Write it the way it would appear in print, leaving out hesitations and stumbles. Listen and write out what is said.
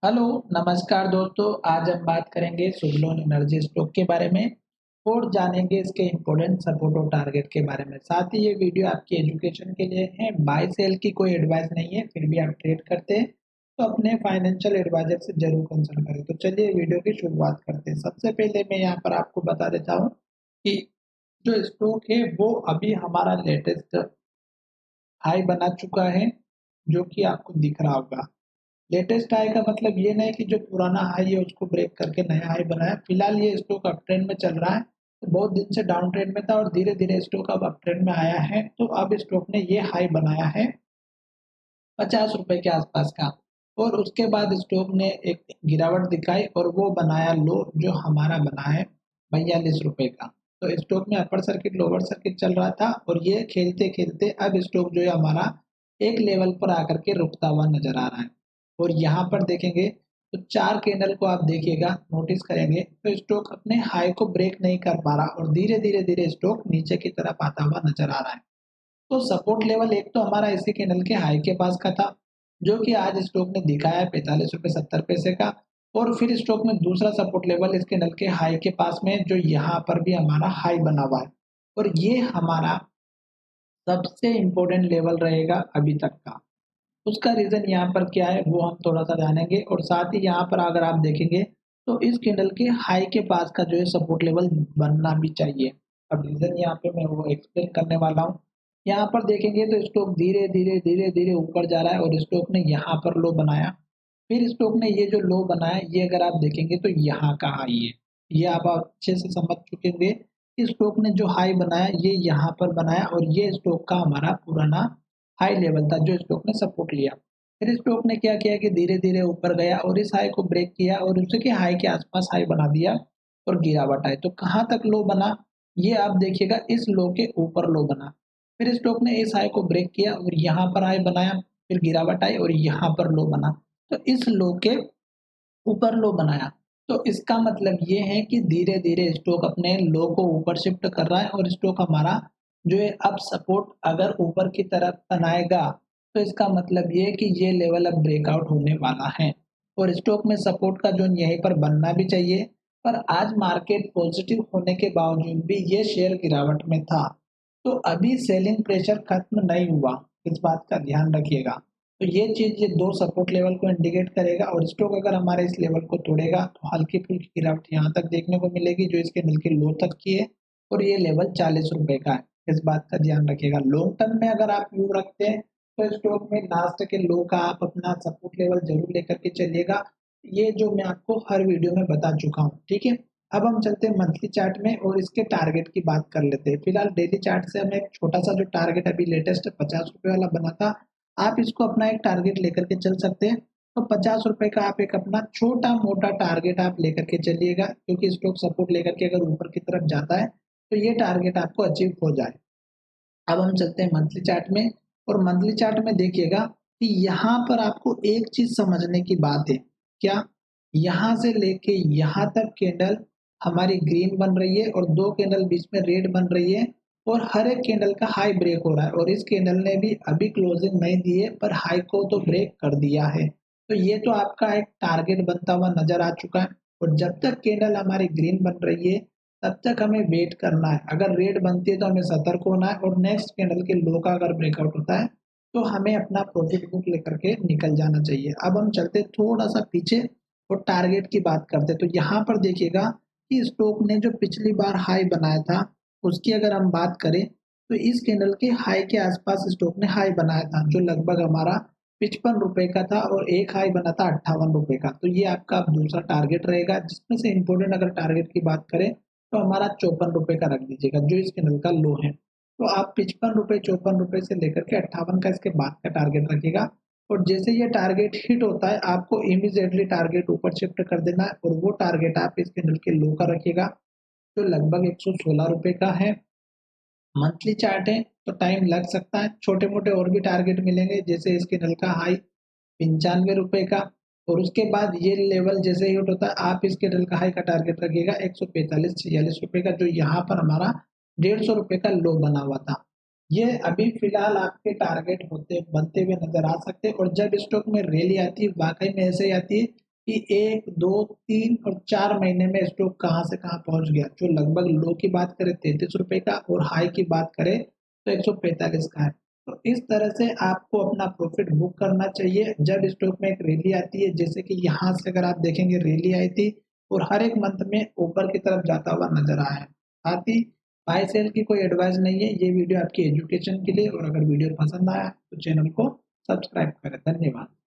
Hello, नमस्कार दोस्तों। आज हम बात करेंगे सुज़लोन एनर्जी स्टॉक के बारे में और जानेंगे इसके इम्पोर्टेंट सपोर्ट और टारगेट के बारे में। साथ ही ये वीडियो आपकी एजुकेशन के लिए है, बाय सेल की कोई एडवाइस नहीं है। फिर भी आप ट्रेड करते हैं तो अपने फाइनेंशियल एडवाइजर से जरूर कंसल्ट करें। तो चलिए वीडियो की शुरुआत करते हैं। सबसे पहले मैं यहाँ पर आपको बता देता हूँ कि जो स्टॉक है वो अभी हमारा लेटेस्ट हाई बना चुका है, जो कि आपको दिख रहा होगा। लेटेस्ट हाई का मतलब ये नहीं कि जो पुराना हाई है उसको ब्रेक करके नया हाई बनाया। फिलहाल ये स्टॉक अप ट्रेंड में चल रहा है। तो बहुत दिन से डाउन ट्रेंड में था और धीरे धीरे स्टॉक अब अप ट्रेंड में आया है। तो अब स्टॉक ने ये हाई बनाया है 50 रुपए के आसपास का। और उसके बाद स्टॉक ने एक गिरावट दिखाई और वो बनाया लो, जो हमारा बना है 42 रुपए का। तो स्टॉक में अपर सर्किट लोअर सर्किट चल रहा था और ये खेलते खेलते अब स्टॉक जो है हमारा एक लेवल पर आकर के रुकता हुआ नजर आ रहा है। और यहाँ पर देखेंगे तो 4 कैंडल को आप देखिएगा, नोटिस करेंगे तो स्टॉक अपने हाई को ब्रेक नहीं कर पा रहा और धीरे धीरे धीरे स्टॉक नीचे की तरफ आता हुआ नजर आ रहा है। तो सपोर्ट लेवल एक तो हमारा इसी कैंडल के हाई के पास का था, जो कि आज स्टॉक ने दिखाया 45 रुपए 70 पैसे का। और फिर स्टॉक में दूसरा सपोर्ट लेवल इस कैंडल के हाई के पास में, जो यहाँ पर भी हमारा हाई बना हुआ है। और ये हमारा सबसे इम्पोर्टेंट लेवल रहेगा अभी तक का। उसका रीजन यहाँ पर क्या है वो हम थोड़ा सा जानेंगे। और साथ ही यहाँ पर अगर आप देखेंगे तो इस कैंडल के हाई के पास का जो है सपोर्ट लेवल बनना भी चाहिए। अब रीजन यहाँ पे मैं वो एक्सप्लेन करने वाला हूँ। यहाँ पर देखेंगे तो स्टॉक धीरे धीरे धीरे धीरे ऊपर जा रहा है और स्टॉक ने यहाँ पर लो बनाया। फिर स्टॉक ने ये जो लो बनाया, ये अगर आप देखेंगे तो यहाँ का हाई है। ये आप अच्छे से समझ चुके होंगे कि स्टॉक ने जो हाई बनाया ये यहाँ पर बनाया और ये स्टॉक का हमारा पुराना हाई लेवल था जो स्टॉक ने सपोर्ट लिया। फिर स्टॉक ने क्या किया कि धीरे धीरे ऊपर गया और इस हाई को ब्रेक किया और उसी के हाई के आसपास हाई बना दिया और गिरावट आई। तो कहाँ तक लो बना, ये आप देखिएगा, इस लो के ऊपर लो बना। फिर स्टॉक ने इस हाई को ब्रेक किया और यहाँ पर हाई बनाया, फिर गिरावट आई और यहाँ पर लो बना। तो इस लो के ऊपर लो बनाया। तो इसका मतलब ये है कि धीरे धीरे स्टॉक अपने लो को ऊपर शिफ्ट कर रहा है और स्टॉक हमारा जो है अब सपोर्ट अगर ऊपर की तरफ बनाएगा तो इसका मतलब ये है कि ये लेवल अब ब्रेकआउट होने वाला है। और स्टॉक में सपोर्ट का जोन यहीं पर बनना भी चाहिए। पर आज मार्केट पॉजिटिव होने के बावजूद भी ये शेयर गिरावट में था। तो अभी सेलिंग प्रेशर खत्म नहीं हुआ, इस बात का ध्यान रखिएगा। तो ये चीज़, ये 2 सपोर्ट लेवल को इंडिकेट करेगा और स्टॉक अगर हमारे इस लेवल को तोड़ेगा तो हल्की-फुल्की गिरावट यहाँ तक देखने को मिलेगी, जो इसके मिल के लो तक की है। और ये लेवल 40 रुपए का है, इस बात का ध्यान रखिएगा। लॉन्ग टर्म में अगर आप व्यू रखते हैं तो स्टॉक में लास्ट के लो का आप अपना सपोर्ट लेवल जरूर लेकर के चलिएगा। ये जो मैं आपको हर वीडियो में बता चुका हूँ, ठीक है। अब हम चलते हैं मंथली चार्ट में और इसके टारगेट की बात कर लेते हैं। फिलहाल डेली चार्ट से हमें एक छोटा सा जो टारगेट अभी लेटेस्ट 50 रुपए वाला बना था, आप इसको अपना एक टारगेट लेकर के चल सकते हैं। तो 50 रुपए का आप एक अपना छोटा मोटा टारगेट आप लेकर के चलिएगा, क्योंकि स्टॉक सपोर्ट लेकर के अगर ऊपर की तरफ जाता है तो ये टारगेट आपको अचीव हो जाए। अब हम चलते हैं मंथली चार्ट में। और मंथली चार्ट में देखिएगा कि यहाँ पर आपको एक चीज समझने की बात है। क्या? यहाँ से लेके यहाँ तक कैंडल हमारी ग्रीन बन रही है और 2 कैंडल बीच में रेड बन रही है और हर एक कैंडल का हाई ब्रेक हो रहा है। और इस कैंडल ने भी अभी क्लोजिंग नहीं दी है पर हाई को तो ब्रेक कर दिया है। तो ये तो आपका एक टारगेट बनता हुआ नजर आ चुका है। और जब तक कैंडल हमारी ग्रीन बन रही है तब तक हमें वेट करना है। अगर रेड बनती है तो हमें सतर्क होना है और नेक्स्ट कैंडल के लो का अगर ब्रेकआउट होता है तो हमें अपना प्रॉफिट बुक लेकर के निकल जाना चाहिए। अब हम चलते हैं थोड़ा सा पीछे और टारगेट की बात करते हैं। तो यहाँ पर देखिएगा कि स्टॉक ने जो पिछली बार हाई बनाया था उसकी अगर हम बात करें तो इस कैंडल के हाई के आसपास स्टॉक ने हाई बनाया था, जो लगभग हमारा 55 रुपए का था और एक हाई बना था 58 रुपए का। तो ये आपका अब दूसरा टारगेट रहेगा, जिसमें से इंपोर्टेंट अगर टारगेट की बात करें तो हमारा 54 रुपए का रख दीजिएगा, जो इस कैंडल का लो है। तो आप 55 रुपए 54 रुपए से लेकर के 58 का इसके बाद का टारगेट रखिएगा। और जैसे ये टारगेट हिट होता है आपको इमीडिएटली टारगेट ऊपर शिफ्ट कर देना है और वो टारगेट आप इस कैंडल के लो का रखिएगा, जो लगभग 116 रुपए का है। मंथली चार्ट है तो टाइम लग सकता है, छोटे मोटे और भी टारगेट मिलेंगे, जैसे इस कैंडल का हाई 95 रुपए का। और उसके बाद ये लेवल जैसे ही हिट होता है आप इसके डल का हाई का टारगेट रखिएगा 145 46 रुपए का, जो यहाँ पर हमारा 150 रुपए का लो बना हुआ था। ये अभी फिलहाल आपके टारगेट होते बनते हुए नजर आ सकते हैं। और जब स्टॉक में रैली आती है वाकई में ऐसे ही आती है कि 1, 2, 3 और 4 महीने में स्टॉक कहाँ से कहाँ पहुंच गया। जो लगभग लो की बात करें 33 रुपए का और हाई की बात करें तो 145 का है। तो इस तरह से आपको अपना प्रॉफिट बुक करना चाहिए जब स्टॉक में एक रैली आती है, जैसे कि यहाँ से अगर आप देखेंगे रैली आई थी और हर एक मंथ में ऊपर की तरफ जाता हुआ नजर आया है। साथ ही बाय सेल की कोई एडवाइस नहीं है, ये वीडियो आपकी एजुकेशन के लिए। और अगर वीडियो पसंद आया तो चैनल को सब्सक्राइब करें। धन्यवाद।